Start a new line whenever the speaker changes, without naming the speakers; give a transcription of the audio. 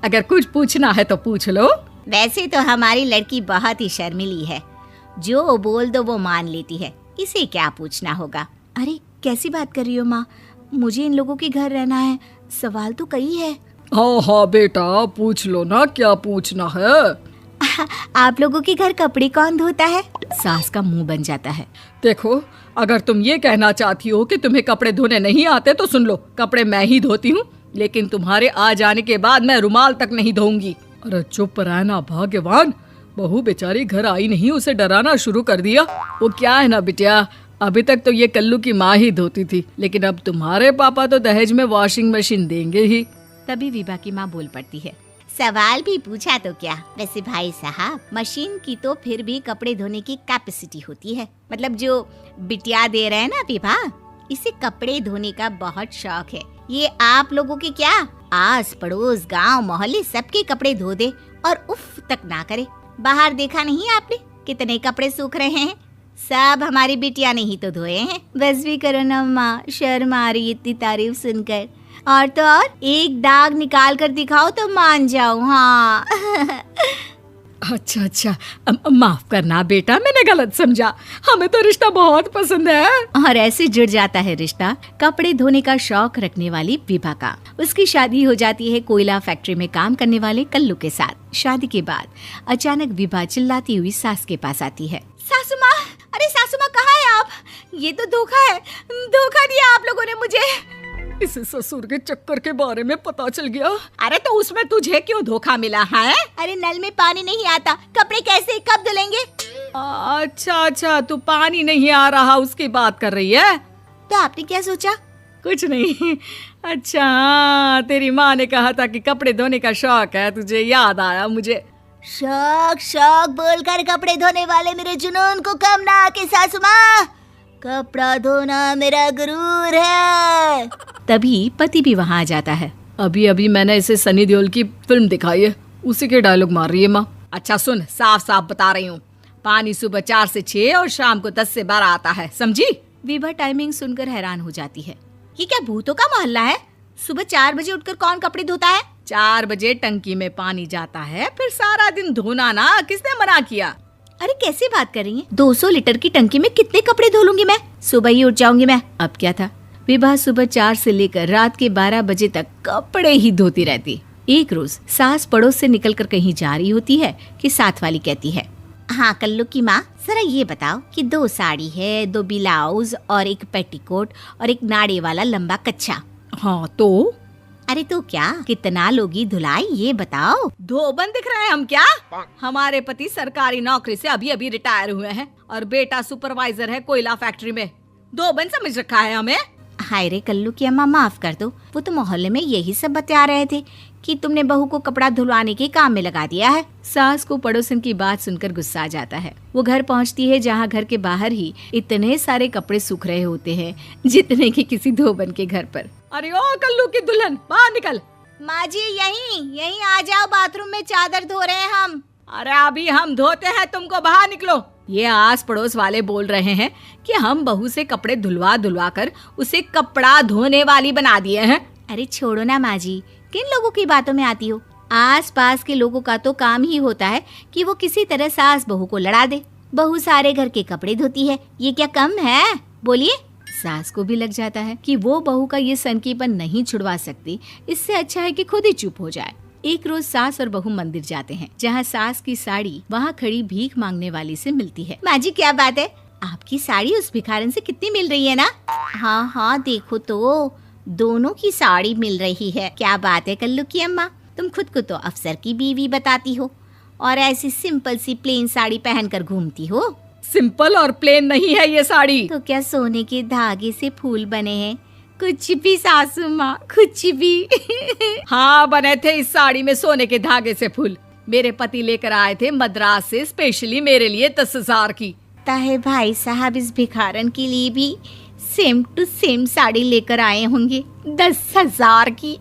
अगर कुछ पूछना है तो पूछ लो।
वैसे तो हमारी लड़की बहुत ही शर्मीली है, जो बोल दो वो मान लेती है, इसे क्या पूछना होगा। अरे कैसी बात कर रही हो माँ, मुझे इन लोगों के घर रहना है, सवाल तो कई है।
हाँ हाँ बेटा, पूछ लो ना, क्या पूछना है।
आप लोगों के घर कपड़े कौन धोता है? सास का मुंह बन जाता है।
देखो, अगर तुम ये कहना चाहती हो कि तुम्हें कपड़े धोने नहीं आते तो सुन लो, कपड़े मैं ही धोती हूँ, लेकिन तुम्हारे आ जाने के बाद मैं रुमाल तक नहीं धोऊंगी। अरे चुप रहना भाग्यवान, बहू बेचारी घर आई नहीं, उसे डराना शुरू कर दिया। वो क्या है ना बिटिया, अभी तक तो ये कल्लू की माँ ही धोती थी, लेकिन अब तुम्हारे पापा तो दहेज में वॉशिंग मशीन देंगे ही।
तभी विभा की माँ बोल पड़ती है, सवाल भी पूछा तो क्या। वैसे भाई साहब, मशीन की तो फिर भी कपड़े धोने की कैपेसिटी होती है। मतलब जो बिटिया दे रहे हैं ना विभा, इसे कपड़े धोने का बहुत शौक है। ये आप लोगों के क्या, आस पड़ोस गांव मोहल्ले सबके कपड़े धो दे और उफ तक ना करे। बाहर देखा नहीं आपने कितने कपड़े सूख रहे हैं, सब हमारी बिटिया ने ही तो धोए हैं। बस भी करो ना माँ, शर्म आ रही इतनी तारीफ सुनकर। और तो और एक दाग निकाल कर दिखाओ तो मान जाओ। हाँ
अच्छा, माफ करना बेटा, मैंने गलत समझा, हमें तो रिश्ता बहुत पसंद है।
और ऐसे जुड़ जाता है रिश्ता कपड़े धोने का शौक रखने वाली विभा का। उसकी शादी हो जाती है कोयला फैक्ट्री में काम करने वाले कल्लू के साथ। शादी के बाद अचानक विभा चिल्लाती हुई सास के पास आती है। सासू माँ, अरे सासू माँ कहाँ है आप? ये तो धोखा है, धोखा दिया आप लोगों ने मुझे।
इसे ससुर के चक्कर के बारे में पता चल गया।
अरे तो उसमें तुझे क्यों धोखा मिला है? अरे नल में पानी नहीं आता, कपड़े कैसे कब धुलेंगे?
अच्छा, तू पानी नहीं आ रहा उसकी बात कर रही है।
तो आपने क्या सोचा?
कुछ नहीं। अच्छा, तेरी माँ ने कहा था कि कपड़े धोने का शौक है तुझे, याद आया मुझे।
शौक बोलकर कपड़े धोने वाले मेरे जुनून को कम ना आके सासू माँ, कपड़ा धोना मेरा गुरूर है। तभी पति भी वहाँ आ जाता है।
अभी मैंने इसे सनी देओल की फिल्म दिखाई है, उसी के डायलॉग मार रही है माँ। अच्छा सुन, साफ साफ बता रही हूँ, पानी सुबह 4 से 6 और शाम को 10 से 12 आता है, समझी?
विभा टाइमिंग सुनकर हैरान हो जाती है। ये क्या भूतों का मोहल्ला है? सुबह 4 बजे उठकर कौन कपड़े धोता है?
4 बजे टंकी में पानी जाता है, फिर सारा दिन धोना ना, किसने मना किया?
अरे कैसी बात कर रही हैं? 200 लीटर की टंकी में कितने कपड़े धो लूंगी मैं? सुबह ही उठ जाऊंगी मैं। अब क्या था, विभा सुबह 4 से लेकर रात के 12 बजे तक कपड़े ही धोती रहती। एक रोज सास पड़ोस से निकलकर कहीं जा रही होती है कि साथ वाली कहती है, हाँ कल्लू की माँ, जरा ये बताओ कि 2 साड़ी है, 2 ब्लाउज और एक पेटीकोट और एक नाड़े वाला लंबा कच्छा।
हाँ तो?
अरे तो क्या, कितना लोगी धुलाई ये बताओ।
धोबन दिख रहे हैं हम क्या? हमारे पति सरकारी नौकरी से अभी रिटायर हुए हैं और बेटा सुपरवाइजर है कोयला फैक्ट्री में। धोबन समझ रखा है हमें?
हाय रे कल्लू की अम्मा, माफ कर दो, वो तो मोहल्ले में यही सब बता रहे थे कि तुमने बहू को कपड़ा धुलवाने के काम में लगा दिया है।
सास को पड़ोसन की बात सुनकर गुस्सा आ जाता है। वो घर पहुंचती है जहां घर के बाहर ही इतने सारे कपड़े सूख रहे होते हैं जितने कि किसी धोबन के घर पर। अरे ओ कल्लू की दुल्हन, बाहर निकल।
माँ जी यहीं आ जाओ, बाथरूम में चादर धो रहे हैं हम।
अरे अभी हम धोते हैं, तुमको बाहर निकलो। ये आस पड़ोस वाले बोल रहे हैं कि हम बहू से कपड़े धुलवा कर उसे कपड़ा धोने वाली बना दिए हैं।
अरे छोड़ो ना माँ जी, किन लोगों की बातों में आती हो? आस पास के लोगों का तो काम ही होता है कि वो किसी तरह सास बहू को लड़ा दे। बहू सारे घर के कपड़े धोती है, ये क्या कम है? बोलिए। सास को भी लग जाता है कि वो बहू का ये सनकीपन नहीं छुड़वा सकती, इससे अच्छा है कि खुद ही चुप हो जाए। एक रोज सास और बहू मंदिर जाते हैं, जहाँ सास की साड़ी वहाँ खड़ी भीख मांगने वाली से मिलती है। माँ जी क्या बात है, आपकी साड़ी उस भिखारन से कितनी मिल रही है ना? हाँ देखो तो, दोनों की साड़ी मिल रही है। क्या बात है कल्लू की अम्मा, तुम खुद को तो अफसर की बीवी बताती हो और ऐसी सिंपल सी प्लेन साड़ी पहनकर घूमती हो।
सिंपल और प्लेन नहीं है ये साड़ी।
तो क्या सोने के धागे से फूल बने हैं? कुछ भी सासू माँ, कुछ भी।
हाँ बने थे इस साड़ी में सोने के धागे से फूल। मेरे पति लेकर आए थे मद्रास से स्पेशली मेरे लिए 10,000 की।
ताहे भाई साहब इस भिखारन के लिए भी सेम टू सेम साड़ी लेकर आए होंगे 10,000 की।